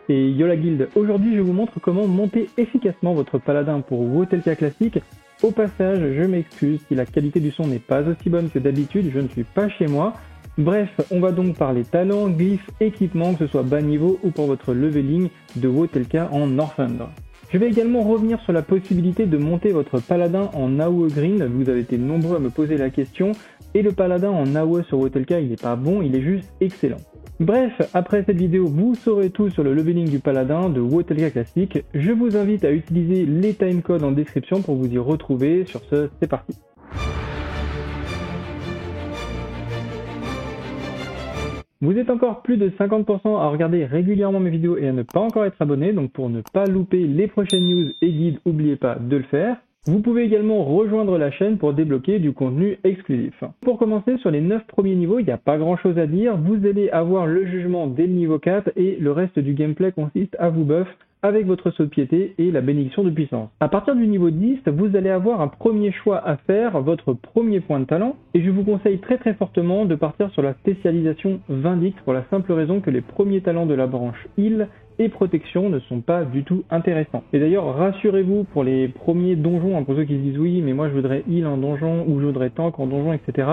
Et yo la guilde, aujourd'hui je vous montre comment monter efficacement votre paladin pour Wotelka classique. Au passage, je m'excuse si la qualité du son n'est pas aussi bonne que d'habitude, je ne suis pas chez moi. Bref, on va donc parler talents, glyphes, équipements, que ce soit bas niveau ou pour votre leveling de Wotelka en Northunder. Je vais également revenir sur la possibilité de monter votre paladin en AOE Grind, vous avez été nombreux à me poser la question, et le paladin en AOE sur Wotelka il n'est pas bon, il est juste excellent. Bref, après cette vidéo, vous saurez tout sur le leveling du paladin de Wotelka classique. Je vous invite à utiliser les timecodes en description pour vous y retrouver. Sur ce, c'est parti. Vous êtes encore plus de 50% à regarder régulièrement mes vidéos et à ne pas encore être abonné, donc pour ne pas louper les prochaines news et guides, n'oubliez pas de le faire. Vous pouvez également rejoindre la chaîne pour débloquer du contenu exclusif. Pour commencer, sur les 9 premiers niveaux, il n'y a pas grand chose à dire. Vous allez avoir le jugement dès le niveau 4 et le reste du gameplay consiste à vous buff avec votre saut de piété et la bénédiction de puissance. À partir du niveau 10, vous allez avoir un premier choix à faire, votre premier point de talent, et je vous conseille très fortement de partir sur la spécialisation Vindicte pour la simple raison que les premiers talents de la branche heal et protection ne sont pas du tout intéressants. Et d'ailleurs, rassurez-vous pour les premiers donjons, pour ceux qui se disent oui, mais moi je voudrais heal en donjon ou je voudrais tank en donjon, etc.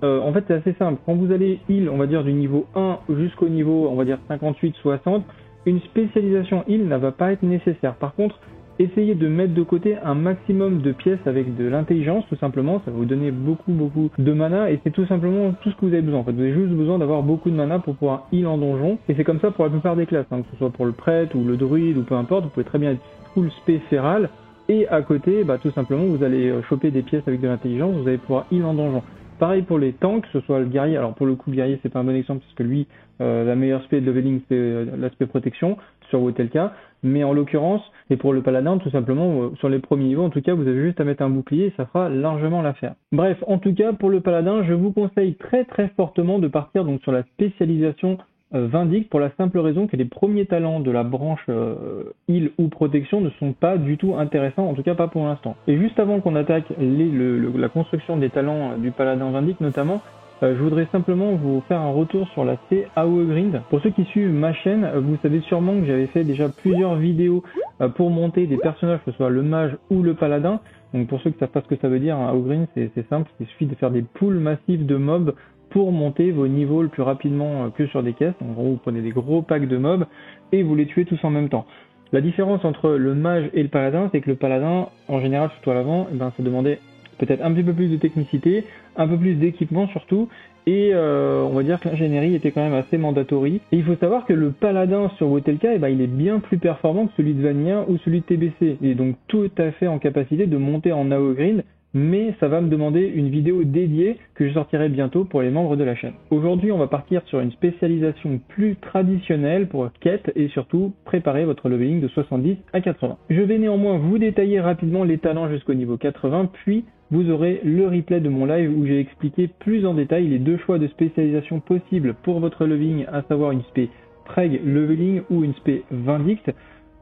En fait, c'est assez simple. Quand vous allez heal, on va dire du niveau 1 jusqu'au niveau, on va dire 58-60, une spécialisation heal ne va pas être nécessaire. Par contre, essayez de mettre de côté un maximum de pièces avec de l'intelligence, tout simplement. Ça va vous donner beaucoup de mana et c'est tout simplement tout ce que vous avez besoin. En fait, vous avez juste besoin d'avoir beaucoup de mana pour pouvoir heal en donjon. Et c'est comme ça pour la plupart des classes, que ce soit pour le prêtre ou le druide ou peu importe. Vous pouvez très bien être full spé féral. Et à côté, tout simplement, vous allez choper des pièces avec de l'intelligence. Vous allez pouvoir heal en donjon. Pareil pour les tanks, que ce soit le guerrier. Alors pour le coup, le guerrier, c'est pas un bon exemple parce que lui, la meilleure spé de leveling, c'est l'aspect protection sur Wotelka. Mais en l'occurrence, et pour le paladin, tout simplement, sur les premiers niveaux, en tout cas, vous avez juste à mettre un bouclier et ça fera largement l'affaire. Bref, en tout cas, pour le paladin, je vous conseille très fortement de partir donc sur la spécialisation Vindicte pour la simple raison que les premiers talents de la branche heal ou protection ne sont pas du tout intéressants, en tout cas pas pour l'instant. Et juste avant qu'on attaque la construction des talents du paladin Vindicte notamment, je voudrais simplement vous faire un retour sur l'aspect AOE Grind. Pour ceux qui suivent ma chaîne, vous savez sûrement que j'avais fait déjà plusieurs vidéos pour monter des personnages, que ce soit le mage ou le paladin. Donc pour ceux qui ne savent pas ce que ça veut dire, un AOE Grind, c'est simple, il suffit de faire des pools massifs de mobs pour monter vos niveaux le plus rapidement que sur des caisses. En gros, vous prenez des gros packs de mobs et vous les tuez tous en même temps. La différence entre le mage et le paladin, c'est que le paladin, en général, surtout à l'avant, ça demandait peut-être un petit peu plus de technicité, un peu plus d'équipement surtout, et on va dire que l'ingénierie était quand même assez mandatory. Et il faut savoir que le paladin sur Wotelka, il est bien plus performant que celui de Vanilla ou celui de TBC. Il est donc tout à fait en capacité de monter en AOE Grind, mais ça va me demander une vidéo dédiée que je sortirai bientôt pour les membres de la chaîne. Aujourd'hui, on va partir sur une spécialisation plus traditionnelle pour quête et surtout préparer votre leveling de 70 à 80. Je vais néanmoins vous détailler rapidement les talents jusqu'au niveau 80, puis vous aurez le replay de mon live où j'ai expliqué plus en détail les deux choix de spécialisation possibles pour votre leveling, à savoir une spé Preg leveling ou une spé Vindicte.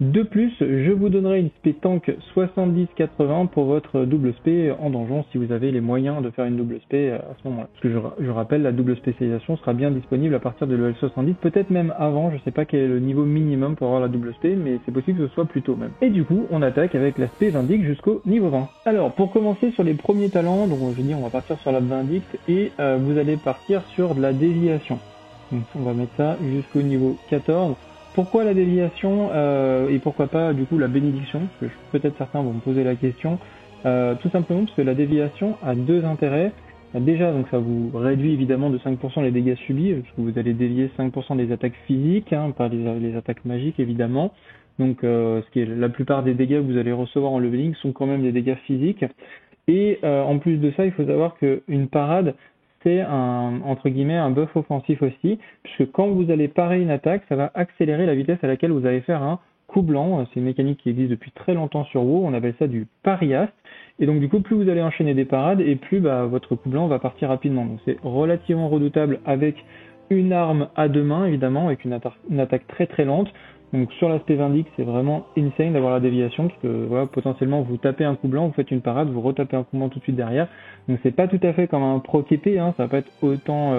De plus, je vous donnerai une spé tank 70-80 pour votre double spé en donjon si vous avez les moyens de faire une double spé à ce moment-là. Parce que je rappelle, la double spécialisation sera bien disponible à partir de level 70, peut-être même avant, je sais pas quel est le niveau minimum pour avoir la double spé, mais c'est possible que ce soit plus tôt même. Et du coup, on attaque avec la spé Vindicte jusqu'au niveau 20. Alors, pour commencer sur les premiers talents, donc je dis on va partir sur la Vindicte et vous allez partir sur de la déviation. Donc on va mettre ça jusqu'au niveau 14. Pourquoi la déviation et pourquoi pas du coup la bénédiction? Parce que peut-être certains vont me poser la question. Tout simplement parce que la déviation a deux intérêts. Déjà, donc ça vous réduit évidemment de 5% les dégâts subis, parce que vous allez dévier 5% des attaques physiques, pas les attaques magiques évidemment. Donc ce qui est la plupart des dégâts que vous allez recevoir en leveling sont quand même des dégâts physiques. Et en plus de ça, il faut savoir qu'une parade, c'est entre guillemets un buff offensif aussi, puisque quand vous allez parer une attaque, ça va accélérer la vitesse à laquelle vous allez faire un coup blanc. C'est une mécanique qui existe depuis très longtemps sur WoW, on appelle ça du pariast. Et donc du coup, plus vous allez enchaîner des parades, et plus votre coup blanc va partir rapidement. Donc c'est relativement redoutable avec une arme à deux mains, évidemment, avec une attaque très lente. Donc sur l'aspect Vindicte, c'est vraiment insane d'avoir la déviation, parce que voilà, potentiellement vous tapez un coup blanc, vous faites une parade, vous retapez un coup blanc tout de suite derrière. Donc c'est pas tout à fait comme un proc épée, ça va pas être autant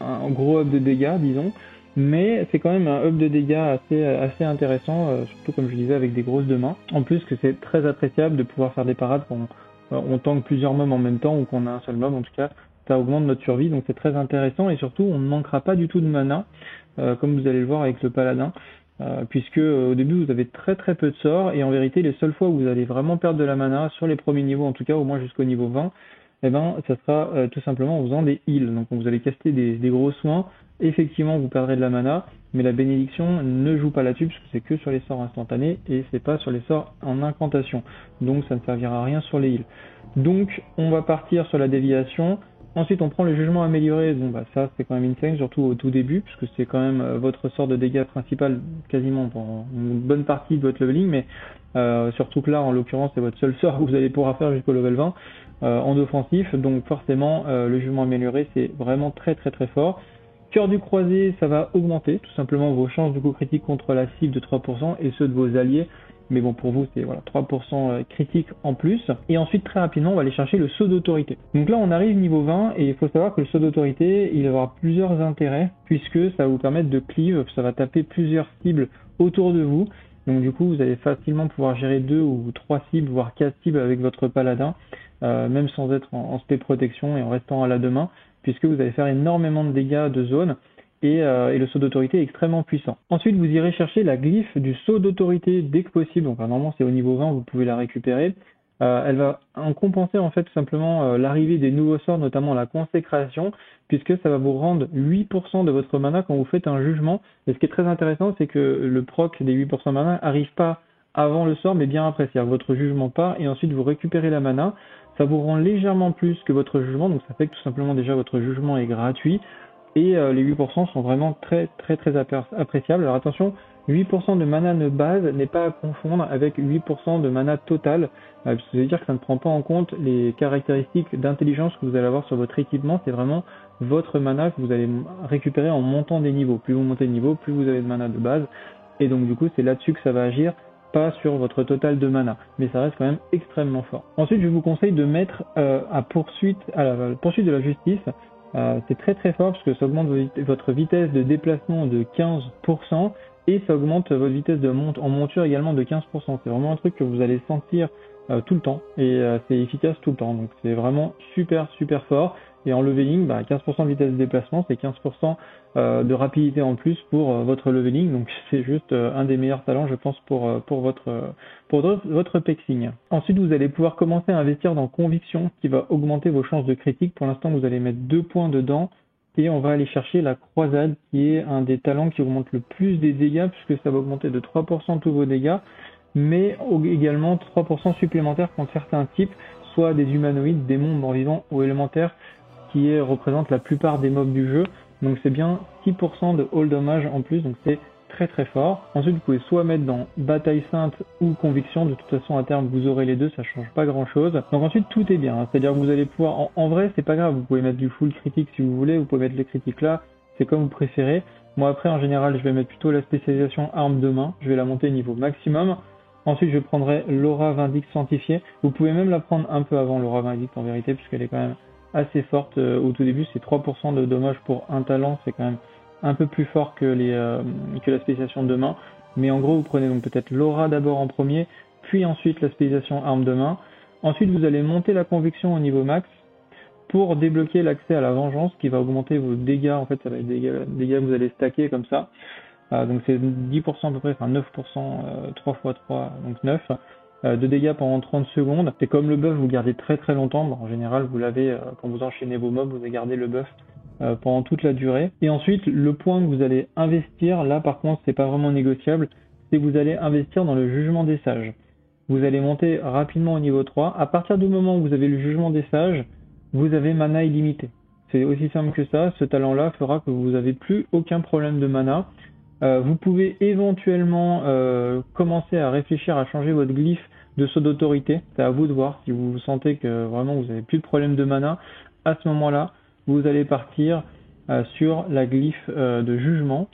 un gros up de dégâts, disons. mais c'est quand même un up de dégâts assez intéressant, surtout comme je disais avec des grosses deux mains. En plus que c'est très appréciable de pouvoir faire des parades quand on tank plusieurs mobs en même temps ou qu'on a un seul mob, en tout cas ça augmente notre survie, donc c'est très intéressant et surtout on ne manquera pas du tout de mana, comme vous allez le voir avec le paladin, puisque au début vous avez très peu de sorts et en vérité les seules fois où vous allez vraiment perdre de la mana sur les premiers niveaux, en tout cas au moins jusqu'au niveau 20, eh ben ça sera tout simplement en faisant des heals. Donc vous allez caster des gros soins, effectivement vous perdrez de la mana, mais la bénédiction ne joue pas là-dessus parce que c'est que sur les sorts instantanés et c'est pas sur les sorts en incantation, donc ça ne servira à rien sur les heals. Donc on va partir sur la déviation. Ensuite, on prend le jugement amélioré. Bon, bah ça, c'est quand même insane, surtout au tout début, puisque c'est quand même votre sort de dégâts principal quasiment pendant une bonne partie de votre leveling, mais surtout que là, en l'occurrence, c'est votre seul sort que vous allez pouvoir faire jusqu'au level 20 en offensif. Donc forcément, le jugement amélioré, c'est vraiment très fort. Cœur du croisé, ça va augmenter tout simplement vos chances de coup critique contre la cible de 3% et ceux de vos alliés. Mais bon, pour vous, c'est voilà, 3% critique en plus. Et ensuite, très rapidement, on va aller chercher le saut d'autorité. Donc là, on arrive niveau 20 et il faut savoir que le saut d'autorité, il va avoir plusieurs intérêts puisque ça va vous permettre de cleave, ça va taper plusieurs cibles autour de vous. Donc du coup, vous allez facilement pouvoir gérer 2 ou 3 cibles, voire 4 cibles avec votre paladin, même sans être en spé protection et en restant à la deux mains, puisque vous allez faire énormément de dégâts de zone. Et le saut d'autorité est extrêmement puissant. Ensuite, vous irez chercher la glyphe du saut d'autorité dès que possible. Donc, normalement, c'est au niveau 20, vous pouvez la récupérer. Elle va en compenser en fait tout simplement l'arrivée des nouveaux sorts, notamment la consécration, puisque ça va vous rendre 8% de votre mana quand vous faites un jugement. Et ce qui est très intéressant, c'est que le proc des 8% de mana arrive pas avant le sort, mais bien après. C'est-à-dire votre jugement part et ensuite vous récupérez la mana. Ça vous rend légèrement plus que votre jugement, donc ça fait que tout simplement déjà votre jugement est gratuit. Et les 8% sont vraiment très appréciables. Alors attention, 8% de mana de base n'est pas à confondre avec 8% de mana total. Ça veut dire que ça ne prend pas en compte les caractéristiques d'intelligence que vous allez avoir sur votre équipement. C'est vraiment votre mana que vous allez récupérer en montant des niveaux. Plus vous montez de niveau, plus vous avez de mana de base. Et donc du coup, c'est là-dessus que ça va agir, pas sur votre total de mana. Mais ça reste quand même extrêmement fort. Ensuite, je vous conseille de mettre à la poursuite de la justice. C'est très fort parce que ça augmente votre vitesse de déplacement de 15% et ça augmente votre vitesse en monture également de 15%. C'est vraiment un truc que vous allez sentir tout le temps et c'est efficace tout le temps. Donc c'est vraiment super fort. Et en leveling, 15% de vitesse de déplacement, c'est 15% de rapidité en plus pour votre leveling. Donc c'est juste un des meilleurs talents, je pense, pour votre pexing. Ensuite, vous allez pouvoir commencer à investir dans Conviction, qui va augmenter vos chances de critique. Pour l'instant, vous allez mettre 2 points dedans. Et on va aller chercher la croisade, qui est un des talents qui augmente le plus des dégâts, puisque ça va augmenter de 3% tous vos dégâts, mais également 3% supplémentaires contre certains types, soit des humanoïdes, démons, morts-vivants ou élémentaires, qui représente la plupart des mobs du jeu. Donc c'est bien 6% de all damage en plus, donc c'est très fort. Ensuite, vous pouvez soit mettre dans Bataille Sainte ou Conviction. De toute façon, à terme, vous aurez les deux, ça change pas grand-chose. Donc ensuite, tout est bien. C'est-à-dire que vous allez pouvoir... En vrai, c'est pas grave, vous pouvez mettre du full critique si vous voulez, vous pouvez mettre les critiques là, c'est comme vous préférez. Moi, après, en général, je vais mettre plutôt la spécialisation arme de main. Je vais la monter niveau maximum. Ensuite, je prendrai l'aura vindicte sanctifiée. Vous pouvez même la prendre un peu avant l'aura vindicte en vérité, puisqu'elle est quand même assez forte au tout début. C'est 3% de dommages pour un talent, c'est quand même un peu plus fort que la spécialisation de main. Mais en gros, vous prenez donc peut-être l'aura d'abord en premier, puis ensuite la spécialisation arme de main. Ensuite, vous allez monter la conviction au niveau max pour débloquer l'accès à la vengeance qui va augmenter vos dégâts. En fait, ça va être des dégâts que vous allez stacker comme ça. Donc c'est 10% à peu près, enfin 9%, 3 x 3, donc 9. De dégâts pendant 30 secondes. Et comme le buff vous gardez très longtemps, en général vous l'avez quand vous enchaînez vos mobs, vous allez garder le buff pendant toute la durée. Et ensuite le point que vous allez investir, là par contre c'est pas vraiment négociable, c'est que vous allez investir dans le jugement des sages. Vous allez monter rapidement au niveau 3. À partir du moment où vous avez le jugement des sages, vous avez mana illimité. C'est aussi simple que ça. Ce talent là fera que vous n'avez plus aucun problème de mana. Vous pouvez éventuellement commencer à réfléchir à changer votre glyphe de saut d'autorité. C'est à vous de voir si vous sentez que vraiment vous n'avez plus de problème de mana. À ce moment-là, vous allez partir sur la glyphe de jugement,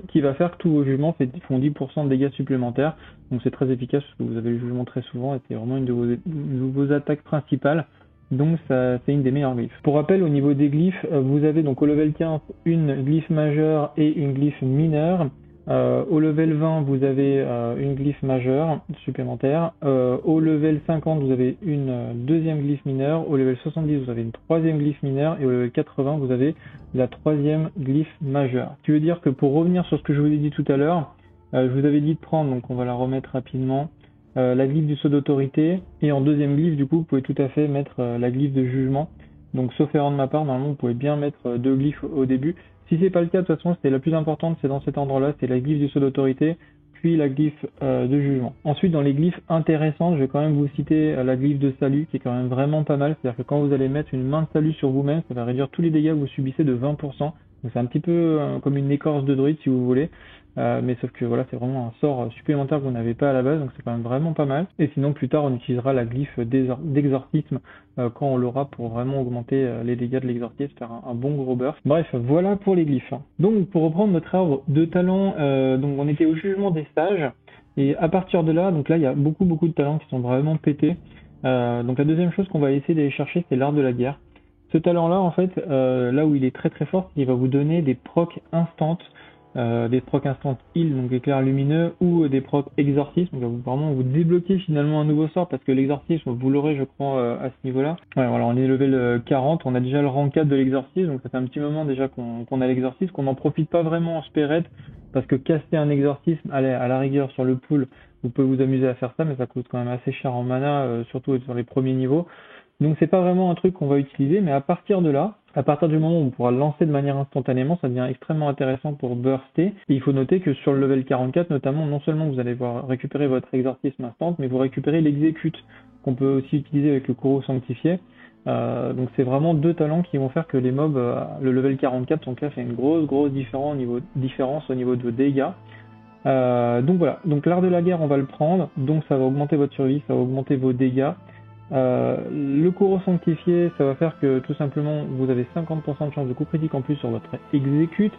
qui va faire que tous vos jugements font 10% de dégâts supplémentaires. Donc c'est très efficace parce que vous avez le jugement très souvent et c'est vraiment une de vos attaques principales. Donc ça, c'est une des meilleures glyphes. Pour rappel, au niveau des glyphes, vous avez donc au level 15 une glyphe majeure et une glyphe mineure. Au level 20, vous avez une glyphe majeure supplémentaire. Au level 50, vous avez une deuxième glyphe mineure. Au level 70, vous avez une troisième glyphe mineure. Et au level 80, vous avez la troisième glyphe majeure. Ce qui veut dire que pour revenir sur ce que je vous ai dit tout à l'heure, je vous avais dit de prendre, donc on va la remettre rapidement, la glyphe du sceau d'autorité. Et en deuxième glyphe, du coup, vous pouvez tout à fait mettre la glyphe de jugement. Donc sauf erreur de ma part, normalement, vous pouvez bien mettre deux glyphes au début. Si c'est pas le cas, de toute façon, c'est la plus importante, c'est dans cet endroit-là, c'est la glyphe du sceau d'autorité, puis la glyphe de jugement. Ensuite, dans les glyphes intéressantes, je vais quand même vous citer la glyphe de salut, qui est quand même vraiment pas mal. C'est-à-dire que quand vous allez mettre une main de salut sur vous-même, ça va réduire tous les dégâts que vous subissez de 20%. Donc c'est un petit peu comme une écorce de druide, si vous voulez. Mais sauf que voilà, c'est vraiment un sort supplémentaire que vous n'avez pas à la base, donc c'est quand même vraiment pas mal. Et sinon, plus tard, on utilisera la glyphe d'exorcisme quand on l'aura pour vraiment augmenter les dégâts de l'exorcisme, faire un bon gros burst. Bref, voilà pour les glyphes. Donc, pour reprendre notre arbre de talents, donc on était au jugement des sages, et à partir de là, donc là, il y a beaucoup de talents qui sont vraiment pétés. Donc la deuxième chose qu'on va essayer d'aller chercher, c'est l'art de la guerre. Ce talent-là, en fait, là où il est très fort, c'est qu'il va vous donner des procs instantes. Des procs instant heal, donc éclair lumineux, ou des procs exorcisme, donc vraiment vous débloquez finalement un nouveau sort, parce que l'exorcisme, vous l'aurez je crois à ce niveau-là. Ouais, voilà, on est level 40, on a déjà le rang 4 de l'exorcisme, donc ça fait un petit moment déjà qu'on a l'exorcisme, qu'on n'en profite pas vraiment en spirit, parce que caster un exorcisme, allez, à la rigueur sur le pool, vous pouvez vous amuser à faire ça, mais ça coûte quand même assez cher en mana, surtout sur les premiers niveaux. Donc c'est pas vraiment un truc qu'on va utiliser, mais à partir de là, à partir du moment où on pourra le lancer de manière instantanément, ça devient extrêmement intéressant pour burster. Et il faut noter que sur le level 44 notamment, non seulement vous allez pouvoir récupérer votre exorcisme instant, mais vous récupérez l'exécute, qu'on peut aussi utiliser avec le Koro sanctifié. Donc c'est vraiment deux talents qui vont faire que les mobs, le level 44, donc là fait une grosse différence au niveau de dégâts. Donc voilà, donc l'art de la guerre on va le prendre, donc ça va augmenter votre survie, ça va augmenter vos dégâts. Le Koro sanctifié, ça va faire que tout simplement vous avez 50% de chance de coup critique en plus sur votre exécute,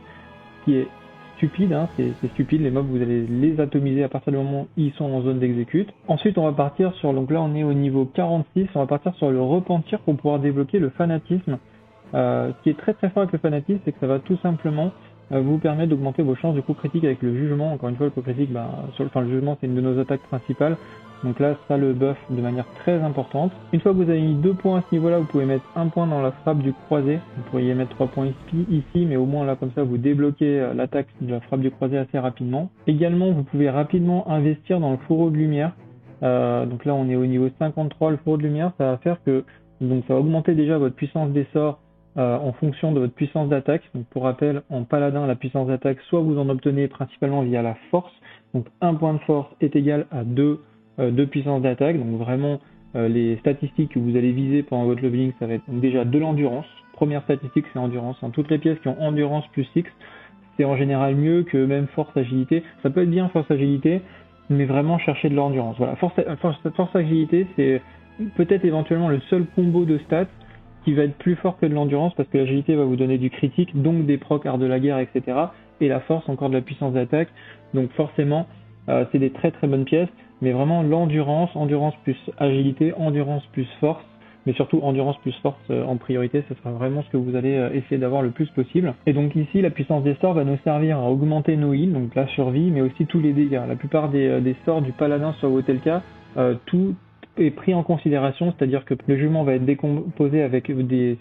qui est stupide, hein, c'est stupide, les mobs vous allez les atomiser à partir du moment où ils sont en zone d'exécute. Ensuite on va partir sur, donc là on est au niveau 46, on va partir sur le repentir pour pouvoir débloquer le fanatisme. Ce qui est très fort avec le fanatisme, c'est que ça va tout simplement vous permettre d'augmenter vos chances de coup critique avec le jugement. Encore une fois, le coup critique, le jugement c'est une de nos attaques principales. Donc là, ça le buff de manière très importante. Une fois que vous avez mis 2 points à ce niveau-là, vous pouvez mettre 1 point dans la frappe du croisé. Vous pourriez mettre 3 points ici, mais au moins là, comme ça, vous débloquez l'attaque de la frappe du croisé assez rapidement. Également, vous pouvez rapidement investir dans le fourreau de lumière. Donc là, on est au niveau 53. Le fourreau de lumière, ça va faire que donc ça va augmenter déjà votre puissance des sorts en fonction de votre puissance d'attaque. Donc pour rappel, en paladin, la puissance d'attaque, soit vous en obtenez principalement via la force. Donc 1 point de force est égal à 2 puissance d'attaque, donc vraiment les statistiques que vous allez viser pendant votre leveling, ça va être donc déjà de l'endurance. Première statistique, c'est endurance. Hein. Toutes les pièces qui ont endurance plus 6, c'est en général mieux que même force agilité. Ça peut être bien force agilité, mais vraiment chercher de l'endurance. Voilà, force agilité, c'est peut-être éventuellement le seul combo de stats qui va être plus fort que de l'endurance, parce que l'agilité va vous donner du critique, donc des procs art de la guerre, etc. Et la force, encore de la puissance d'attaque. Donc forcément, c'est des très bonnes pièces. Mais vraiment endurance plus agilité, endurance plus force, mais surtout endurance plus force en priorité, ce sera vraiment ce que vous allez essayer d'avoir le plus possible. Et donc ici, la puissance des sorts va nous servir à augmenter nos heals, donc la survie, mais aussi tous les dégâts. La plupart des sorts du paladin sur Wotelka, tout est pris en considération, c'est-à-dire que le jugement va être décomposé avec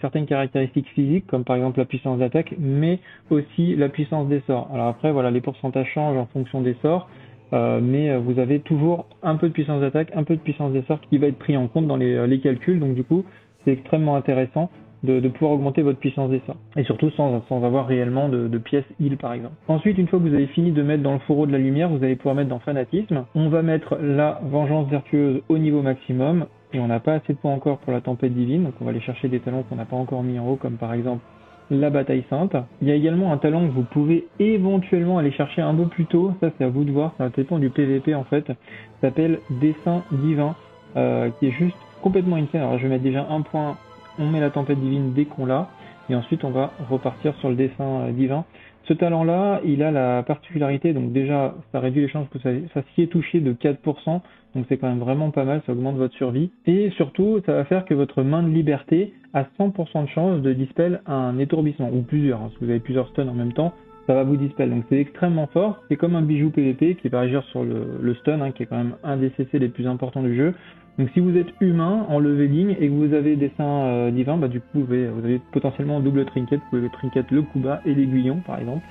certaines caractéristiques physiques, comme par exemple la puissance d'attaque, mais aussi la puissance des sorts. Alors après, voilà, les pourcentages changent en fonction des sorts, mais vous avez toujours un peu de puissance d'attaque, un peu de puissance des sorts qui va être pris en compte dans les calculs, donc du coup c'est extrêmement intéressant de pouvoir augmenter votre puissance des sorts, et surtout sans avoir réellement de pièces heal par exemple. Ensuite, une fois que vous avez fini de mettre dans le fourreau de la lumière, vous allez pouvoir mettre dans fanatisme. On va mettre la vengeance vertueuse au niveau maximum, et on n'a pas assez de points encore pour la tempête divine, donc on va aller chercher des talents qu'on n'a pas encore mis en haut, comme par exemple la bataille sainte. Il y a également un talent que vous pouvez éventuellement aller chercher un peu plus tôt, ça c'est à vous de voir, ça dépend du PVP en fait, ça s'appelle dessin divin, qui est juste complètement insane. Alors je vais mettre déjà un point, on met la tempête divine dès qu'on l'a, et ensuite on va repartir sur le dessin divin. Ce talent-là, il a la particularité, donc déjà, ça réduit les chances que ça s'y est touché de 4%, donc c'est quand même vraiment pas mal, ça augmente votre survie. Et surtout, ça va faire que votre main de liberté a 100% de chance de dispel un étourdissement, ou plusieurs, hein, si vous avez plusieurs stuns en même temps, ça va vous dispel. Donc c'est extrêmement fort, c'est comme un bijou PVP qui va agir sur le stun, hein, qui est quand même un des CC les plus importants du jeu. Donc si vous êtes humain en leveling et que vous avez des seins divins, bah du coup vous avez potentiellement double trinket, vous pouvez trinket le coup bas et l'aiguillon par exemple.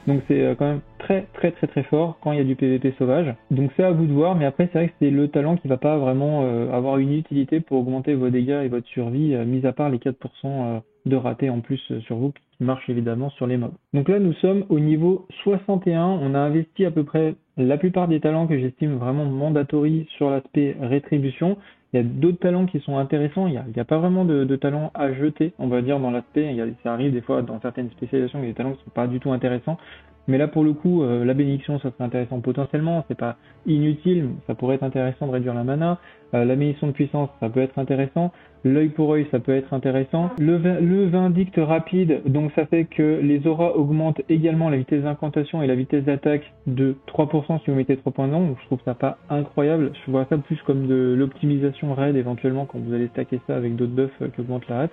Donc c'est quand même très fort quand il y a du PVP sauvage. Donc c'est à vous de voir, mais après c'est vrai que c'est le talent qui va pas vraiment avoir une utilité pour augmenter vos dégâts et votre survie, mis à part les 4% de ratés en plus sur vous qui marchent évidemment sur les mobs. Donc là nous sommes au niveau 61, on a investi à peu près la plupart des talents que j'estime vraiment mandatory sur l'aspect rétribution. Il y a d'autres talents qui sont intéressants, il y a pas vraiment de talents à jeter, on va dire, dans l'aspect. Ça arrive des fois dans certaines spécialisations, il y a des talents qui sont pas du tout intéressants. Mais là, pour le coup, la bénédiction, ça serait intéressant potentiellement. C'est pas inutile, mais ça pourrait être intéressant de réduire la mana. La bénédiction de puissance, ça peut être intéressant. L'œil pour œil, ça peut être intéressant. Le vindicte rapide, donc ça fait que les auras augmentent également la vitesse d'incantation et la vitesse d'attaque de 3% si vous mettez 3 points de donc je trouve ça pas incroyable. Je vois ça plus comme de l'optimisation raid éventuellement quand vous allez stacker ça avec d'autres buffs qui augmentent la rate.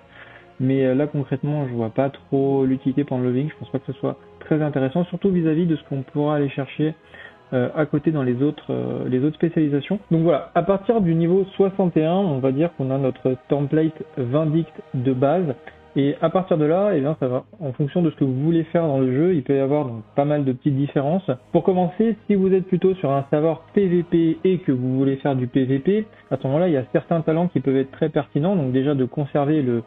Mais là concrètement, je vois pas trop l'utilité pour le leveling. Je pense pas que ce soit très intéressant, surtout vis-à-vis de ce qu'on pourra aller chercher à côté dans les autres spécialisations. Donc voilà, à partir du niveau 61, on va dire qu'on a notre template Vindicte de base. Et à partir de là, eh bien, ça va, en fonction de ce que vous voulez faire dans le jeu, il peut y avoir donc pas mal de petites différences. Pour commencer, si vous êtes plutôt sur un serveur PVP et que vous voulez faire du PVP, à ce moment-là, il y a certains talents qui peuvent être très pertinents. Donc déjà de conserver le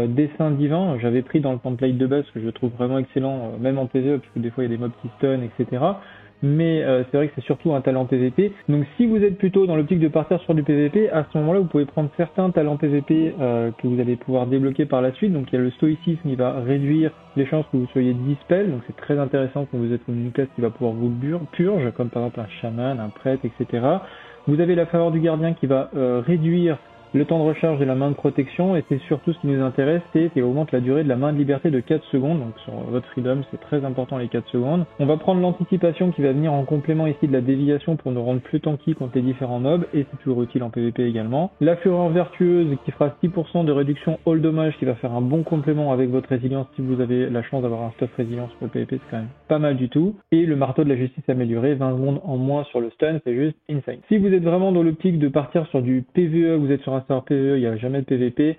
dessin divin, j'avais pris dans le template de base que je trouve vraiment excellent, même en PvE, parce que des fois il y a des mobs qui stun, etc. Mais c'est vrai que c'est surtout un talent PVP. Donc si vous êtes plutôt dans l'optique de partir sur du PVP, à ce moment-là vous pouvez prendre certains talents PVP que vous allez pouvoir débloquer par la suite. Donc il y a le stoïcisme qui va réduire les chances que vous soyez dispel, donc c'est très intéressant quand vous êtes une classe qui va pouvoir vous purge, comme par exemple un chaman, un prêtre, etc. Vous avez la faveur du gardien qui va réduire le temps de recharge de la main de protection, et c'est surtout ce qui nous intéresse, c'est qu'il augmente la durée de la main de liberté de 4 secondes, donc sur votre freedom c'est très important les 4 secondes. On va prendre l'anticipation qui va venir en complément ici de la déviation pour nous rendre plus tanky contre les différents mobs, et c'est toujours utile en PvP également. La fureur vertueuse qui fera 6% de réduction all dommage, qui va faire un bon complément avec votre résilience si vous avez la chance d'avoir un stuff résilience pour le PvP, c'est quand même pas mal du tout. Et le marteau de la justice amélioré, 20 secondes en moins sur le stun, c'est juste insane. Si vous êtes vraiment dans l'optique de partir sur du PvE, vous êtes sur un serveur PvE, il n'y a jamais de PvP,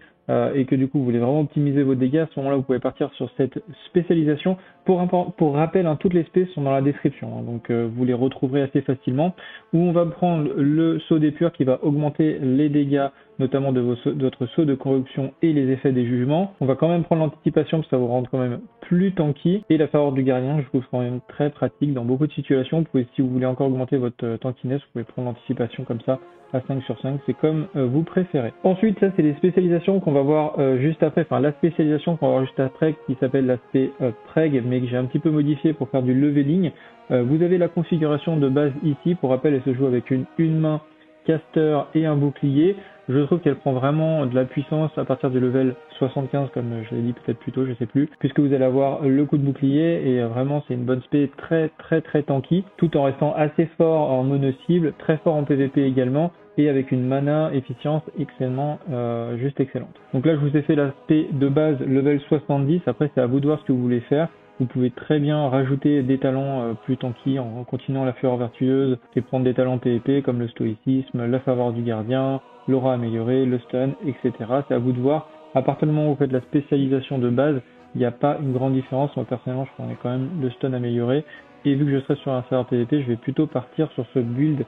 et que du coup vous voulez vraiment optimiser vos dégâts, à ce moment-là vous pouvez partir sur cette spécialisation. Pour rappel, hein, toutes les spés sont dans la description, hein, donc vous les retrouverez assez facilement, où on va prendre le saut d'épure qui va augmenter les dégâts, notamment de votre saut de corruption et les effets des jugements. On va quand même prendre l'anticipation parce que ça vous rend quand même plus tanky, et la faveur du gardien, je trouve quand même très pratique dans beaucoup de situations. Vous pouvez, si vous voulez encore augmenter votre tankiness, vous pouvez prendre l'anticipation comme ça à 5 sur 5, c'est comme vous préférez. Ensuite, ça c'est les spécialisations qu'on va voir juste après, enfin la spécialisation qu'on va voir juste après qui s'appelle l'aspect preg, mais que j'ai un petit peu modifié pour faire du leveling. Vous avez la configuration de base ici, pour rappel elle se joue avec une main, caster et un bouclier. Je trouve qu'elle prend vraiment de la puissance à partir du level 75, comme je l'ai dit peut-être plus tôt, je sais plus, puisque vous allez avoir le coup de bouclier, et vraiment c'est une bonne spé très tanky, tout en restant assez fort en mono cible, très fort en PvP également, et avec une mana efficience extrêmement juste excellente. Donc là je vous ai fait l'aspect de base level 70, après c'est à vous de voir ce que vous voulez faire. Vous pouvez très bien rajouter des talents plus tanky en continuant la fureur vertueuse et prendre des talents PvP comme le stoïcisme, la faveur du gardien, l'aura améliorée, le stun, etc. C'est à vous de voir. À partir du moment où vous faites la spécialisation de base, il n'y a pas une grande différence. Moi personnellement, je prendrais quand même le stun amélioré. Et vu que je serai sur un serveur PvP, je vais plutôt partir sur ce build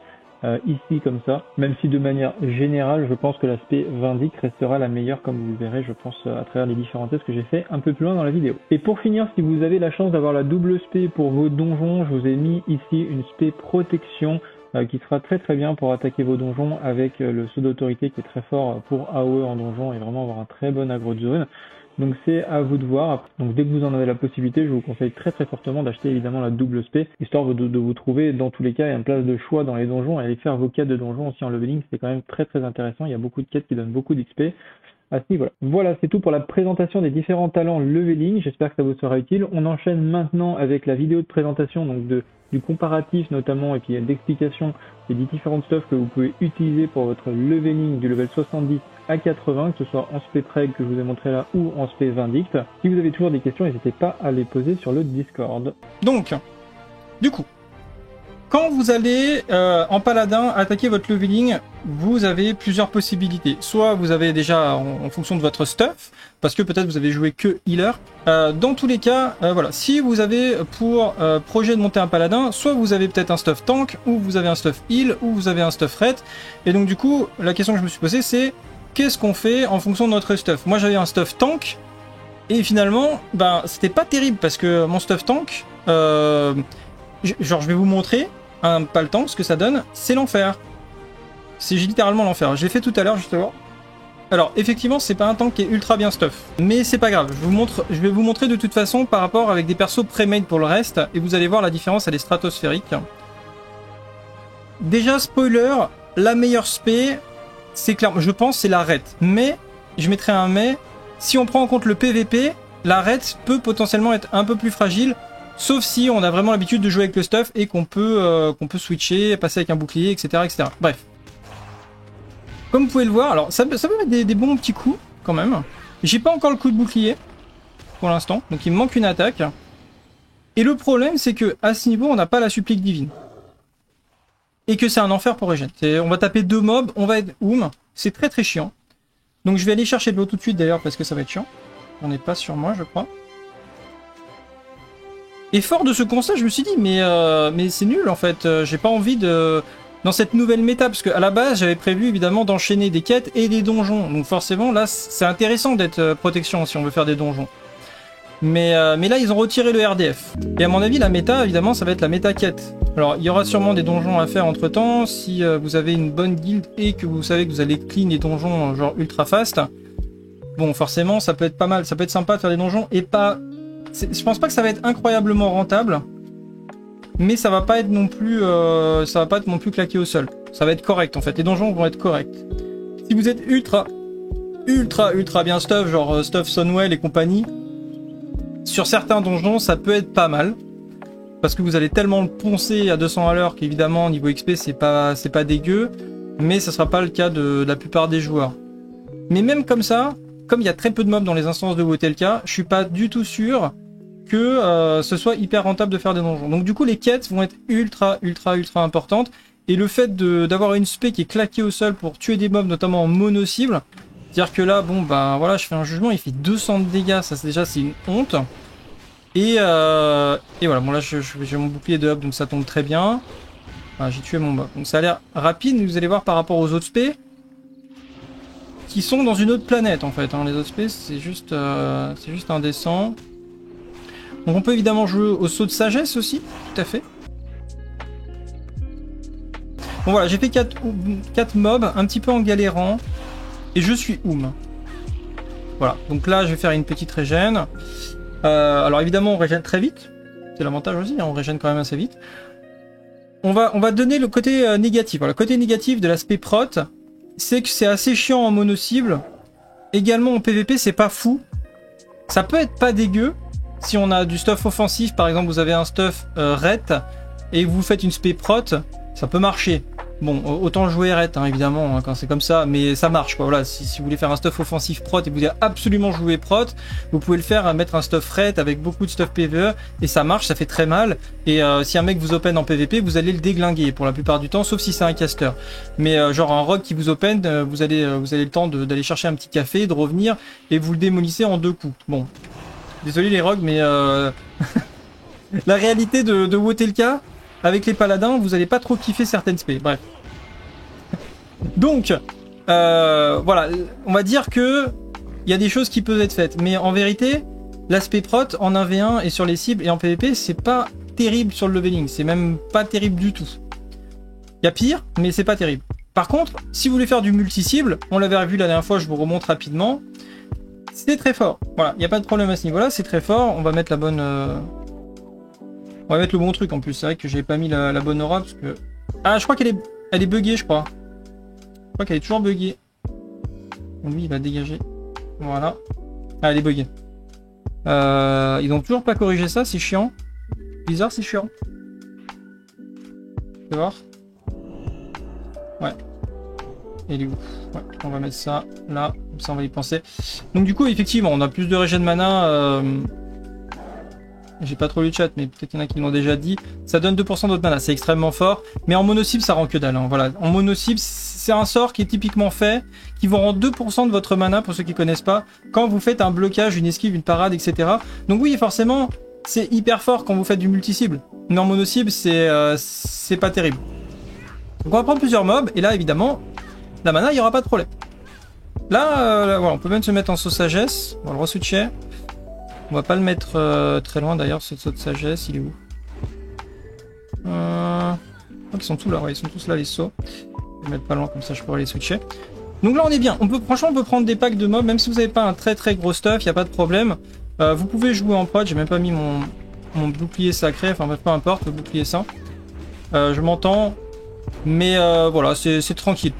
ici comme ça, même si de manière générale je pense que l'aspect Vindicte restera la meilleure, comme vous le verrez je pense à travers les différents tests que j'ai fait un peu plus loin dans la vidéo. Et pour finir, si vous avez la chance d'avoir la double spé pour vos donjons, je vous ai mis ici une spé protection qui sera très bien pour attaquer vos donjons avec le saut d'autorité qui est très fort pour AOE en donjon et vraiment avoir un très bon aggro de zone. Donc c'est à vous de voir. Donc dès que vous en avez la possibilité, je vous conseille très fortement d'acheter évidemment la double spé, histoire de vous trouver dans tous les cas une place de choix dans les donjons et aller faire vos quêtes de donjons aussi en leveling. C'est quand même très intéressant. Il y a beaucoup de quêtes qui donnent beaucoup d'XP. à ce niveau-là. Voilà, c'est tout pour la présentation des différents talents leveling. J'espère que ça vous sera utile. On enchaîne maintenant avec la vidéo de présentation, donc du comparatif notamment, et puis d'explication des différentes stuffs que vous pouvez utiliser pour votre leveling du level 70 à 80, que ce soit en spé Preg que je vous ai montré là ou en spé Vindicte. Si vous avez toujours des questions, n'hésitez pas à les poser sur le Discord. Donc, du coup, quand vous allez en paladin attaquer votre leveling, vous avez plusieurs possibilités. Soit vous avez déjà en fonction de votre stuff, parce que peut-être vous avez joué que healer. Dans tous les cas, voilà, si vous avez pour projet de monter un paladin, soit vous avez peut-être un stuff tank, ou vous avez un stuff heal, ou vous avez un stuff ret. Et donc du coup, la question que je me suis posée, c'est qu'est-ce qu'on fait en fonction de notre stuff? Moi j'avais un stuff tank, et finalement, ben c'était pas terrible, parce que mon stuff tank, genre je vais vous montrer, pas le temps, ce que ça donne, c'est l'enfer. C'est littéralement l'enfer. Je l'ai fait tout à l'heure justement. Alors effectivement, c'est pas un tank qui est ultra bien stuff, mais c'est pas grave. Je vais vous montrer de toute façon par rapport avec des persos pré-made pour le reste, et vous allez voir la différence, elle est stratosphérique. Déjà spoiler, la meilleure spé, c'est clair, je pense c'est la ret. Mais je mettrai un mais. Si on prend en compte le PVP, la ret peut potentiellement être un peu plus fragile. Sauf si on a vraiment l'habitude de jouer avec le stuff et qu'on peut switcher, passer avec un bouclier, etc. etc. Bref. Comme vous pouvez le voir, alors ça peut mettre des bons petits coups quand même. J'ai pas encore le coup de bouclier pour l'instant, donc il me manque une attaque. Et le problème, c'est que à ce niveau, on n'a pas la supplique divine. Et que c'est un enfer pour régène. On va taper 2 mobs, on va être c'est très très chiant. Donc je vais aller chercher de l'eau tout de suite d'ailleurs parce que ça va être chiant. On n'est pas sur moi, je crois. Et fort de ce constat, je me suis dit, mais c'est nul en fait, j'ai pas envie de... Dans cette nouvelle méta, parce qu'à la base, j'avais prévu évidemment d'enchaîner des quêtes et des donjons. Donc forcément, là, c'est intéressant d'être protection si on veut faire des donjons. Mais là, ils ont retiré le RDF. Et à mon avis, la méta, évidemment, ça va être la méta quête. Alors, il y aura sûrement des donjons à faire entre-temps, si vous avez une bonne guilde et que vous savez que vous allez clean les donjons genre ultra fast. Bon, forcément, ça peut être pas mal, ça peut être sympa de faire des donjons et pas... Je pense pas que ça va être incroyablement rentable, mais ça va pas être non plus, claqué au sol. Ça va être correct en fait. Les donjons vont être corrects. Si vous êtes ultra bien stuff, genre stuff Sunwell et compagnie, sur certains donjons, ça peut être pas mal, parce que vous allez tellement le poncer à 200 à l'heure qu'évidemment niveau XP c'est pas dégueu, mais ça sera pas le cas de la plupart des joueurs. Mais même comme ça, comme il y a très peu de mobs dans les instances de Wotelka, je suis pas du tout sûr que ce soit hyper rentable de faire des donjons. Donc du coup les quêtes vont être ultra importantes, et le fait d'avoir une spé qui est claquée au sol pour tuer des mobs notamment en mono cible, c'est-à-dire que là bon bah voilà, je fais un jugement, il fait 200 de dégâts, ça déjà c'est une honte. Et voilà, bon là j'ai mon bouclier de up, donc ça tombe très bien. Voilà, j'ai tué mon mob, donc ça a l'air rapide, mais vous allez voir par rapport aux autres spés qui sont dans une autre planète en fait, hein. Les autres spés c'est juste indécent. Donc on peut évidemment jouer au saut de sagesse aussi, tout à fait. Bon voilà, j'ai fait 4 mobs, un petit peu en galérant, et je suis Voilà, donc là je vais faire une petite régène. Alors évidemment on régène très vite, c'est l'avantage aussi, hein, on régène quand même assez vite. On va donner le côté négatif. Alors, le côté négatif de l'aspect prot, c'est que c'est assez chiant en mono cible. Également en PVP c'est pas fou. Ça peut être pas dégueu. Si on a du stuff offensif, par exemple vous avez un stuff ret et vous faites une spé prot, ça peut marcher. Bon, autant jouer ret hein, évidemment hein, quand c'est comme ça, mais ça marche quoi. Voilà, si vous voulez faire un stuff offensif prot et vous voulez absolument jouer prot, vous pouvez le faire, mettre un stuff ret avec beaucoup de stuff PVE et ça marche, ça fait très mal. Et si un mec vous open en PVP, vous allez le déglinguer pour la plupart du temps, sauf si c'est un caster. Mais genre un rogue qui vous open, vous avez le temps d'aller chercher un petit café, de revenir et vous le démolissez en 2 coups. Bon. Désolé les rogues, mais la réalité de Wotelka, avec les paladins, vous allez pas trop kiffer certaines spés. Bref. Donc, voilà, on va dire que il y a des choses qui peuvent être faites. Mais en vérité, l'aspect prot en 1v1 et sur les cibles et en PvP, c'est pas terrible sur le leveling. C'est même pas terrible du tout. Il y a pire, mais c'est pas terrible. Par contre, si vous voulez faire du multi-cible, on l'avait vu la dernière fois, je vous remonte rapidement. C'est très fort. Voilà, il n'y a pas de problème à ce niveau-là, c'est très fort. On va mettre la bonne... On va mettre le bon truc en plus. C'est vrai que j'ai pas mis la bonne aura parce que... Ah, je crois qu'elle est buggée, je crois. Je crois qu'elle est toujours buggée. Bon, lui, il va dégager. Voilà. Ah, elle est buggée. Ils ont toujours pas corrigé ça, c'est chiant. Bizarre, c'est chiant. Tu vas voir. Ouais. Il est où? Ouais, on va mettre ça là, comme ça on va y penser. Donc du coup, effectivement, on a plus de régène mana. J'ai pas trop lu le chat, mais peut-être qu'il y en a qui l'ont déjà dit. Ça donne 2% d'autre mana, c'est extrêmement fort. Mais en mono-cible, ça rend que dalle. Hein. Voilà. En mono-cible, c'est un sort qui est typiquement fait, qui vous rend 2% de votre mana, pour ceux qui connaissent pas, quand vous faites un blocage, une esquive, une parade, etc. Donc oui, forcément, c'est hyper fort quand vous faites du multi-cible. Mais en mono-cible, c'est pas terrible. Donc on va prendre plusieurs mobs, et là, évidemment, la mana, il n'y aura pas de problème. Là, voilà, on peut même se mettre en saut sagesse. On va le re-switcher. On va pas le mettre très loin d'ailleurs, ce saut de sagesse, il est où? Ils sont tous là, ouais, ils sont tous là les sauts. Je vais les mettre pas loin, comme ça je pourrai les switcher. Donc là on est bien, franchement on peut prendre des packs de mobs, même si vous n'avez pas un très très gros stuff, il n'y a pas de problème. Vous pouvez jouer en prod, j'ai même pas mis mon bouclier sacré, enfin peu importe, le bouclier saint. Je m'entends, mais voilà, c'est tranquille.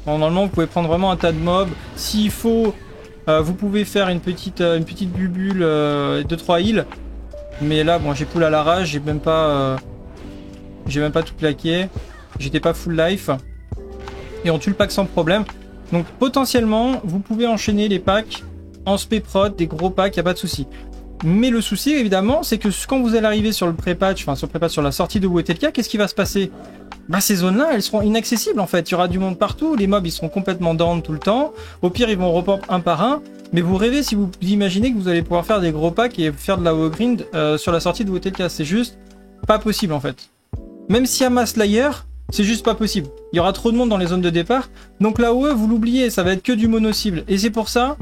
Normalement vous pouvez prendre vraiment un tas de mobs, s'il faut... vous pouvez faire une petite bubule de 2-3 heals. Mais là, bon, j'ai pull à la rage, j'ai même pas tout claqué. J'étais pas full life. Et on tue le pack sans problème. Donc potentiellement, vous pouvez enchaîner les packs en spé prod, des gros packs, y a pas de souci. Mais le souci, évidemment, c'est que quand vous allez arriver sur le pré-patch, enfin sur le pré-patch, sur la sortie de WTLK, qu'est-ce qui va se passer? Bah ces zones-là, elles seront inaccessibles en fait. Il y aura du monde partout, les mobs ils seront complètement down tout le temps. Au pire, ils vont repop un par un. Mais vous rêvez si vous imaginez que vous allez pouvoir faire des gros packs et faire de la WoW grind sur la sortie de WTLK. C'est juste pas possible en fait. Même si Ama Slayer, c'est juste pas possible. Il y aura trop de monde dans les zones de départ. Donc la WoW, vous l'oubliez, ça va être que du mono-cible. Et c'est pour ça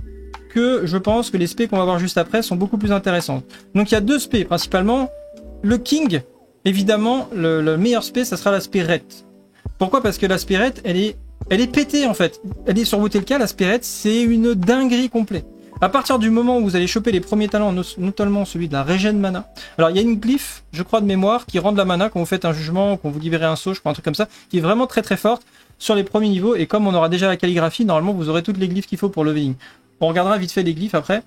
que je pense que les spés qu'on va voir juste après sont beaucoup plus intéressantes. Donc il y a deux spés principalement. Le King, évidemment, le meilleur spé, ça sera l'aspect Ret. Pourquoi? Parce que l'aspect Ret, elle est pétée en fait. Elle est sur WTLK, l'aspect Ret, c'est une dinguerie complète. À partir du moment où vous allez choper les premiers talents, notamment celui de la régène mana. Alors il y a une glyphe, je crois de mémoire, qui rend de la mana quand vous faites un jugement, quand vous libérez un saut, je crois un truc comme ça, qui est vraiment très très forte sur les premiers niveaux. Et comme on aura déjà la calligraphie, normalement vous aurez toutes les glyphes qu'il faut pour leveling. On regardera vite fait les glyphes après.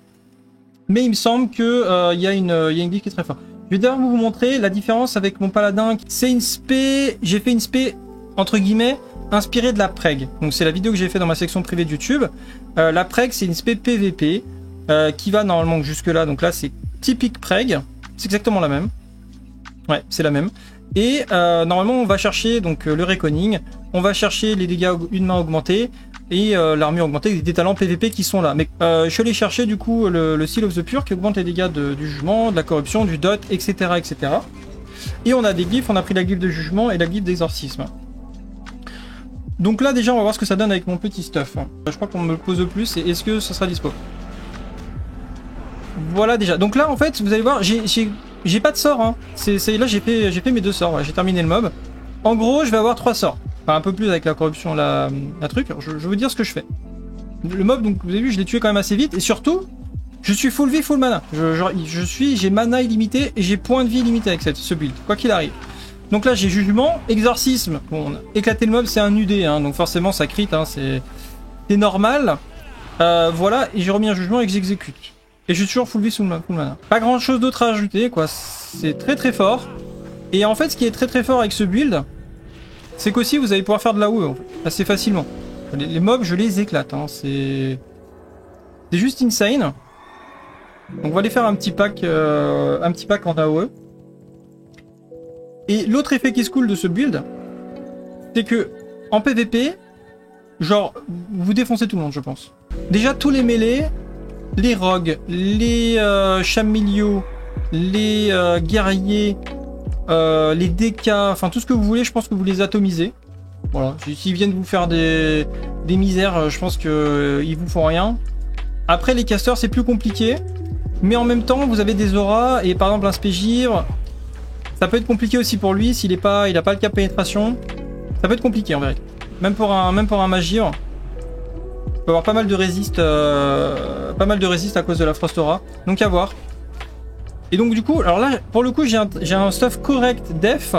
Mais il me semble que y a une glyphe qui est très forte. Je vais d'ailleurs vous montrer la différence avec mon paladin. C'est une spé, j'ai fait une spé entre guillemets inspirée de la Preg. Donc c'est la vidéo que j'ai fait dans ma section privée de YouTube. La Preg, c'est une spé PVP qui va normalement jusque là. Donc là c'est typique Preg, c'est exactement la même. Ouais, c'est la même. Et normalement on va chercher donc le Reckoning, on va chercher les dégâts une main augmentée et l'armure augmentée, des talents PVP qui sont là. Mais je suis allé chercher du coup le Seal of the Pure qui augmente les dégâts du jugement, de la corruption, du dot, etc., etc. Et on a des glyphes, on a pris la glyphe de jugement et la glyphe d'exorcisme. Donc là déjà on va voir ce que ça donne avec mon petit stuff. Je crois qu'on me le pose le plus, et est-ce que ça sera dispo? Voilà déjà. Donc là en fait vous allez voir, j'ai pas de sort. Hein. Là j'ai fait mes deux sorts, voilà. J'ai terminé le mob. En gros je vais avoir 3 sorts. Enfin un peu plus avec la corruption, la truc. Je vais vous dire ce que je fais. Le mob, donc vous avez vu, je l'ai tué quand même assez vite. Et surtout, je suis full vie, full mana. J'ai mana illimité et j'ai points de vie illimité avec ce build, quoi qu'il arrive. Donc là j'ai jugement, exorcisme. Bon, on a éclaté le mob, c'est un UD, hein, donc forcément ça crit, hein, c'est normal. Voilà, et j'ai remis un jugement et que j'exécute. Et je suis toujours full vie, full mana. Pas grand chose d'autre à ajouter, quoi. C'est très très fort. Et en fait, ce qui est très très fort avec ce build, c'est qu'aussi vous allez pouvoir faire de la WoE en fait, assez facilement. Les mobs, je les éclate, hein, c'est juste insane. Donc on va aller faire un petit pack en AOE. Et l'autre effet qui se coule de ce build, c'est que en PVP, genre vous défoncez tout le monde, je pense. Déjà tous les mêlés, les rogues, les chamiliaux, les guerriers, les DK, enfin tout ce que vous voulez, je pense que vous les atomisez. Voilà, s'ils viennent vous faire des misères, je pense qu'ils vous font rien. Après les casters c'est plus compliqué, mais en même temps vous avez des auras, et par exemple un spégivre, ça peut être compliqué aussi pour lui s'il a pas le cap pénétration. Ça peut être compliqué en vérité. Même pour un magivre, il peut avoir pas mal de résist à cause de la frost aura. Donc à voir. Et donc du coup, alors là pour le coup j'ai un stuff correct def.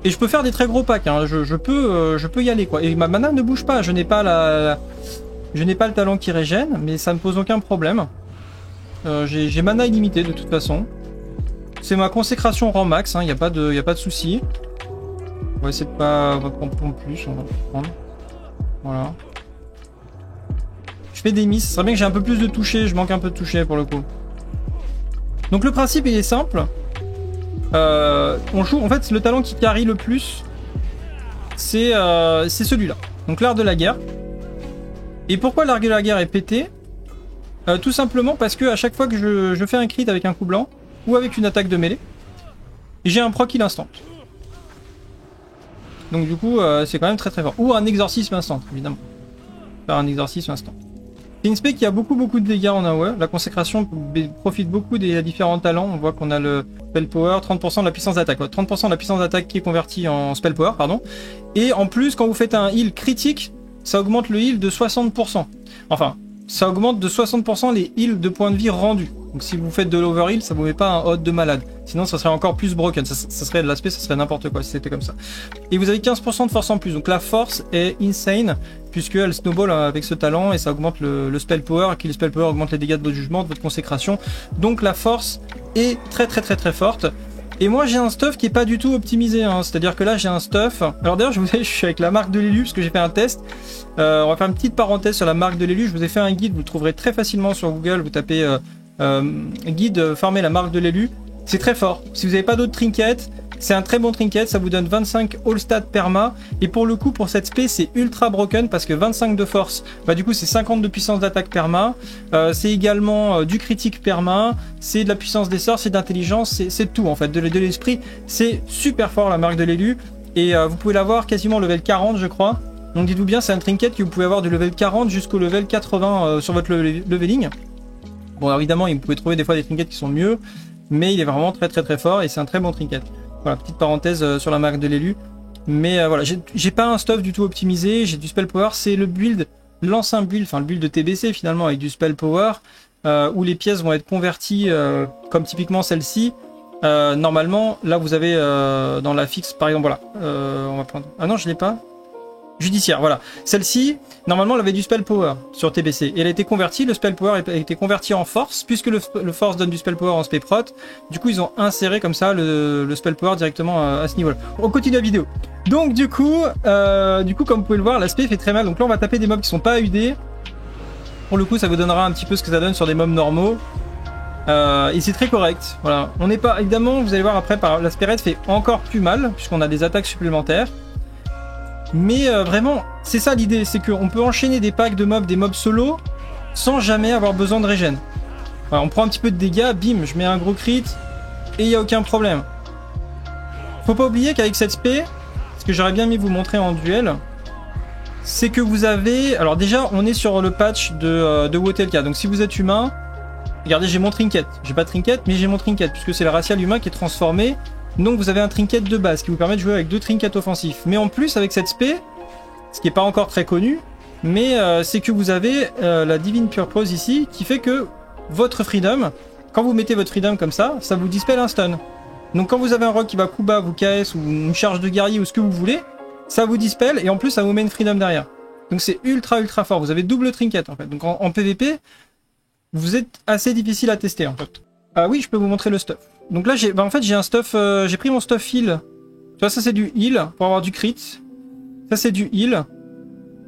Et je peux faire des très gros packs, hein. Je peux y aller quoi. Et ma mana ne bouge pas, je n'ai pas Je n'ai pas le talent qui régène, mais ça me pose aucun problème. J'ai mana illimité de toute façon. C'est ma consécration rang max, il n'y a pas de souci. On va essayer de pas prendre plus, on va prendre. Voilà. Je fais des miss, ce serait bien que j'ai un peu plus de toucher, je manque un peu de toucher pour le coup. Donc le principe il est simple. On joue, en fait le talent qui carry le plus, c'est celui-là. Donc l'art de la guerre. Et pourquoi l'art de la guerre est pété? Tout simplement parce que à chaque fois que je fais un crit avec un coup blanc, ou avec une attaque de mêlée, j'ai un proc heal instant. Donc du coup, c'est quand même très très fort. Ou un exorcisme instant, évidemment. Faire un exorcisme instant. C'est une spé qui a beaucoup de dégâts en AOE. La consécration profite beaucoup des différents talents. On voit qu'on a le spell power, 30% de la puissance d'attaque. 30% de la puissance d'attaque qui est convertie en spell power, pardon. Et en plus, quand vous faites un heal critique, ça augmente le heal de 60%. Enfin, ça augmente de 60% les heals de points de vie rendus. Donc si vous faites de l'overheal, ça vous met pas un hot de malade. Sinon ça serait encore plus broken, ça serait de l'aspect, ça serait n'importe quoi si c'était comme ça. Et vous avez 15% de force en plus, donc la force est insane, puisqu'elle snowball avec ce talent et ça augmente le spell power, et qui le spell power augmente les dégâts de votre jugement, de votre consécration. Donc la force est très forte. Et moi j'ai un stuff qui est pas du tout optimisé, c'est-à-dire que là j'ai un stuff. Alors d'ailleurs je suis avec la marque de l'élu parce que j'ai fait un test. On va faire une petite parenthèse sur la marque de l'élu. Je vous ai fait un guide, vous le trouverez très facilement sur Google. Vous tapez guide farmer la marque de l'élu. C'est très fort. Si vous n'avez pas d'autres trinkets, c'est un très bon trinket. Ça vous donne 25 all stat perma. Et pour le coup, pour cette spé, c'est ultra broken parce que 25 de force, bah du coup c'est 50 de puissance d'attaque perma. C'est également du critique perma. C'est de la puissance des sorts, c'est d'intelligence, c'est tout en fait. De l'esprit, c'est super fort la marque de l'élu. Et vous pouvez l'avoir quasiment level 40 je crois. Donc dites-vous bien, c'est un trinket que vous pouvez avoir du level 40 jusqu'au level 80 sur votre leveling. Bon, alors évidemment, vous pouvez trouver des fois des trinkets qui sont mieux, mais il est vraiment très fort et c'est un très bon trinket. Voilà, petite parenthèse sur la marque de l'élu. Mais voilà, j'ai pas un stuff du tout optimisé, j'ai du spell power, c'est le build, l'ancien build, enfin le build de TBC finalement avec du spell power, où les pièces vont être converties comme typiquement celle-ci. Normalement, là vous avez dans la fixe, par exemple, voilà, on va prendre. Ah non, je l'ai pas. Judiciaire, voilà. Celle-ci, normalement, elle avait du spell power sur TBC. Et elle a été convertie, le spell power a été converti en force, puisque le force donne du spell power en spé prot. Du coup, ils ont inséré comme ça le spell power directement à ce niveau-là. On continue la vidéo. Donc, du coup, comme vous pouvez le voir, l'aspect fait très mal. Donc là, on va taper des mobs qui sont pas AUD. Pour le coup, ça vous donnera un petit peu ce que ça donne sur des mobs normaux. Et c'est très correct. Voilà. On n'est pas, évidemment, vous allez voir après, l'aspect raid fait encore plus mal, puisqu'on a des attaques supplémentaires. Mais vraiment, c'est ça l'idée, c'est qu'on peut enchaîner des packs de mobs, des mobs solo, sans jamais avoir besoin de régène. Voilà, on prend un petit peu de dégâts, bim, je mets un gros crit, et il n'y a aucun problème. Faut pas oublier qu'avec cette spé, ce que j'aurais bien aimé vous montrer en duel, c'est que vous avez... Alors déjà, on est sur le patch de Wotelka, donc si vous êtes humain, regardez, j'ai mon trinket. J'ai pas de trinket, mais j'ai mon trinket, puisque c'est le racial humain qui est transformé. Donc vous avez un trinket de base qui vous permet de jouer avec 2 trinkets offensifs. Mais en plus avec cette spé, ce qui n'est pas encore très connu, mais c'est que vous avez la Divine Purpose ici, qui fait que votre Freedom, quand vous mettez votre Freedom comme ça, ça vous dispelle un stun. Donc quand vous avez un rock qui va coup bas, vous KS ou une charge de guerrier ou ce que vous voulez, ça vous dispelle et en plus ça vous met une Freedom derrière. Donc c'est ultra fort, vous avez double trinket en fait. Donc en PVP, vous êtes assez difficile à tester en fait. Ah oui, je peux vous montrer le stuff. Donc là, en fait, j'ai un stuff, j'ai pris mon stuff heal. Tu vois, ça c'est du heal pour avoir du crit. Ça c'est du heal.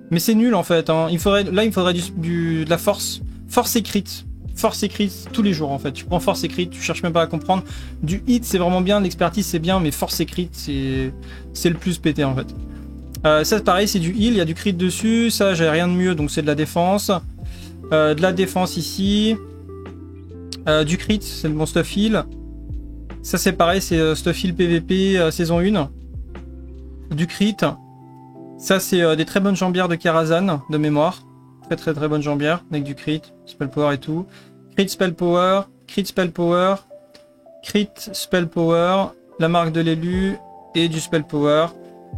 Mais c'est nul en fait. Hein. Il me faudrait de la force. Force et crit. Force et crit tous les jours en fait. Tu prends force et crit, tu cherches même pas à comprendre. Du hit c'est vraiment bien, l'expertise c'est bien, mais force et crit c'est le plus pété en fait. Ça pareil, c'est du heal, il y a du crit dessus. Ça, j'ai rien de mieux, donc c'est de la défense. De la défense ici. Du crit, c'est le bon stuff heal. Ça c'est pareil, c'est stuff heal PVP saison 1. Du crit. Ça c'est des très bonnes jambières de Karazhan de mémoire. Très bonnes jambières avec du crit, spell power et tout. Crit spell power, crit spell power, crit spell power, la marque de l'élu et du spell power.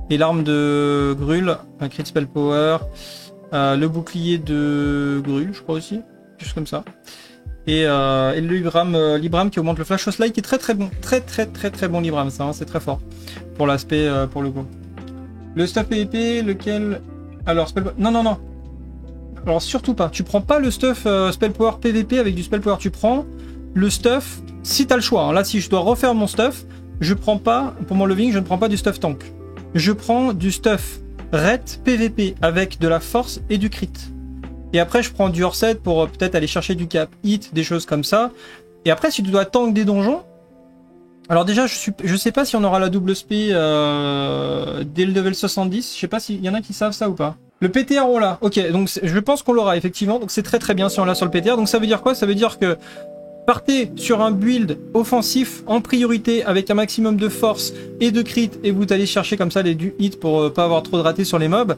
Et l'arme de Grul, un crit spell power. Le bouclier de Grul, je crois aussi. Juste comme ça. Et le Libram qui augmente le flash of light qui est très bon. Très bon Libram, ça, hein, c'est très fort. Pour l'aspect, pour le coup. Le stuff PVP, lequel... Alors, spell... Non. Alors surtout pas, tu prends pas le stuff spell power PVP avec du spell power, tu prends le stuff, si t'as le choix, hein. Là si je dois refaire mon stuff, je prends pas, pour mon loving, je ne prends pas du stuff tank. Je prends du stuff ret PVP avec de la force et du crit. Et après je prends du hors-set pour peut-être aller chercher du cap hit, des choses comme ça. Et après si tu dois tank des donjons, alors déjà je sais pas si on aura la double spé dès le level 70, je sais pas s'il y en a qui savent ça ou pas. Le PTR on l'a, ok, donc je pense qu'on l'aura effectivement, donc c'est très très bien si on l'a sur le PTR, donc ça veut dire quoi? Ça veut dire que partez sur un build offensif en priorité avec un maximum de force et de crit et vous allez chercher comme ça les du hit pour pas avoir trop de ratés sur les mobs.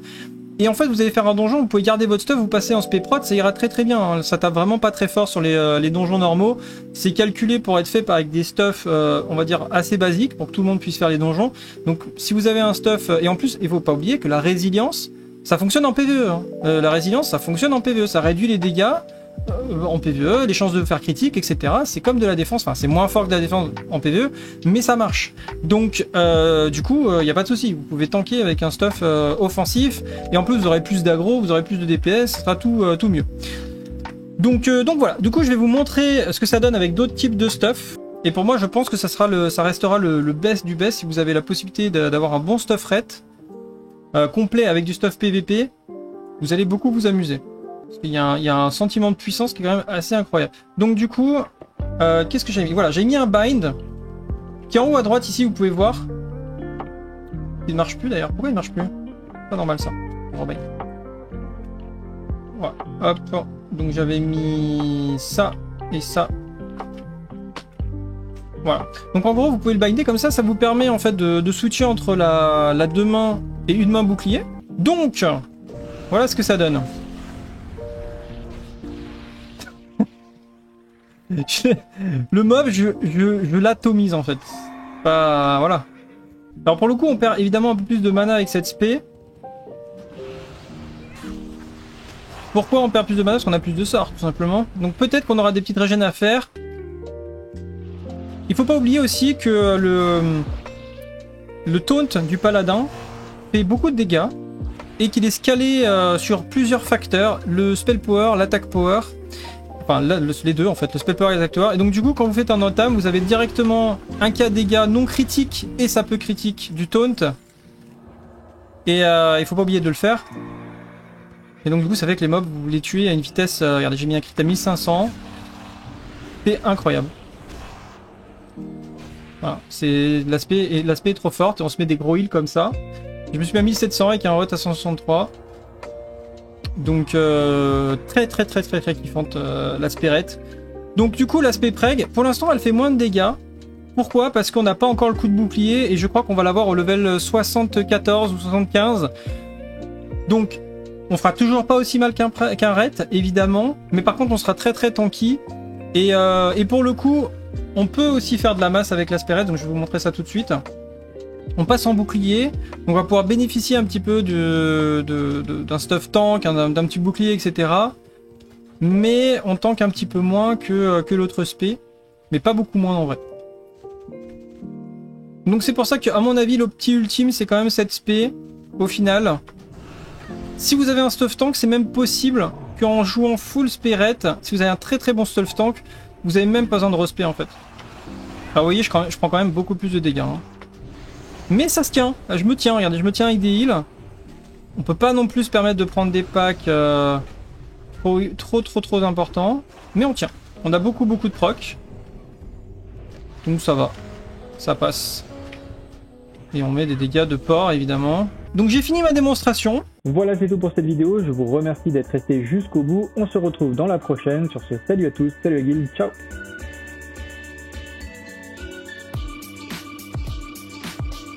Et en fait vous allez faire un donjon, vous pouvez garder votre stuff, vous passez en spé prod, ça ira très très bien, hein. Ça tape vraiment pas très fort sur les donjons normaux. C'est calculé pour être fait avec des stuff on va dire assez basiques pour que tout le monde puisse faire les donjons. Donc si vous avez un stuff, et en plus il faut pas oublier que la résilience ça fonctionne en PvE, hein. La résilience ça fonctionne en PvE, ça réduit les dégâts en PvE, les chances de faire critique, etc. C'est comme de la défense, enfin c'est moins fort que de la défense en PvE, mais ça marche. Donc du coup, il n'y a pas de souci, vous pouvez tanker avec un stuff offensif, et en plus vous aurez plus d'aggro, vous aurez plus de DPS, ce sera tout mieux. Donc voilà, du coup je vais vous montrer ce que ça donne avec d'autres types de stuff. Et pour moi je pense que ça restera le best du best si vous avez la possibilité d'avoir un bon stuff ret complet avec du stuff PVP, vous allez beaucoup vous amuser. Parce qu'il y a un sentiment de puissance qui est quand même assez incroyable. Donc du coup, qu'est-ce que j'ai mis? Voilà, j'ai mis un bind qui est en haut à droite ici, vous pouvez voir. Il ne marche plus d'ailleurs. Pourquoi il ne marche plus? Pas normal ça. Rebind. Voilà, hop. Donc j'avais mis ça et ça. Voilà. Donc en gros, vous pouvez le binder comme ça, ça vous permet en fait de switcher entre la 2 mains et une main bouclier. Donc, voilà ce que ça donne. Le mob, je l'atomise en fait. Bah, voilà. Alors pour le coup, on perd évidemment un peu plus de mana avec cette spé. Pourquoi on perd plus de mana? Parce qu'on a plus de sorts, tout simplement. Donc peut-être qu'on aura des petites régènes à faire. Il faut pas oublier aussi que le taunt du paladin fait beaucoup de dégâts et qu'il est scalé sur plusieurs facteurs, le spell power, l'attack power, enfin les deux en fait, le spell power et l'attack power. Et donc du coup quand vous faites un entame, vous avez directement un cas de dégâts non critique et ça peut critique du taunt. Et il faut pas oublier de le faire. Et donc du coup ça fait que les mobs vous les tuez à une vitesse, regardez j'ai mis un crit à 1500, c'est incroyable. Voilà, c'est l'aspect est trop forte et on se met des gros heals comme ça. Je me suis mis à 1700 avec un rot à 163. Donc très kiffante l'aspérette. Donc du coup l'aspect preg, pour l'instant elle fait moins de dégâts. Pourquoi? Parce qu'on n'a pas encore le coup de bouclier et je crois qu'on va l'avoir au level 74 ou 75. Donc on fera toujours pas aussi mal qu'un ret évidemment, mais par contre on sera très tanky. Et pour le coup, on peut aussi faire de la masse avec l'aspérette, donc je vais vous montrer ça tout de suite. On passe en bouclier, on va pouvoir bénéficier un petit peu d'un stuff tank, d'un petit bouclier, etc. Mais on tank un petit peu moins que l'autre spé, mais pas beaucoup moins en vrai. Donc c'est pour ça qu'à mon avis, l'opti ultime, c'est quand même cette spé, au final. Si vous avez un stuff tank, c'est même possible qu'en jouant full spé-ret, si vous avez un très bon stuff tank, vous avez même pas besoin de respé en fait. Alors vous voyez, je prends quand même beaucoup plus de dégâts. Hein. Mais ça se tient, je me tiens, regardez, je me tiens avec des heals. On peut pas non plus se permettre de prendre des packs trop importants. Mais on tient. On a beaucoup de proc. Donc ça va. Ça passe. Et on met des dégâts de porc évidemment. Donc j'ai fini ma démonstration. Voilà, c'est tout pour cette vidéo. Je vous remercie d'être resté jusqu'au bout. On se retrouve dans la prochaine. Sur ce, salut à tous, salut à Guild, ciao.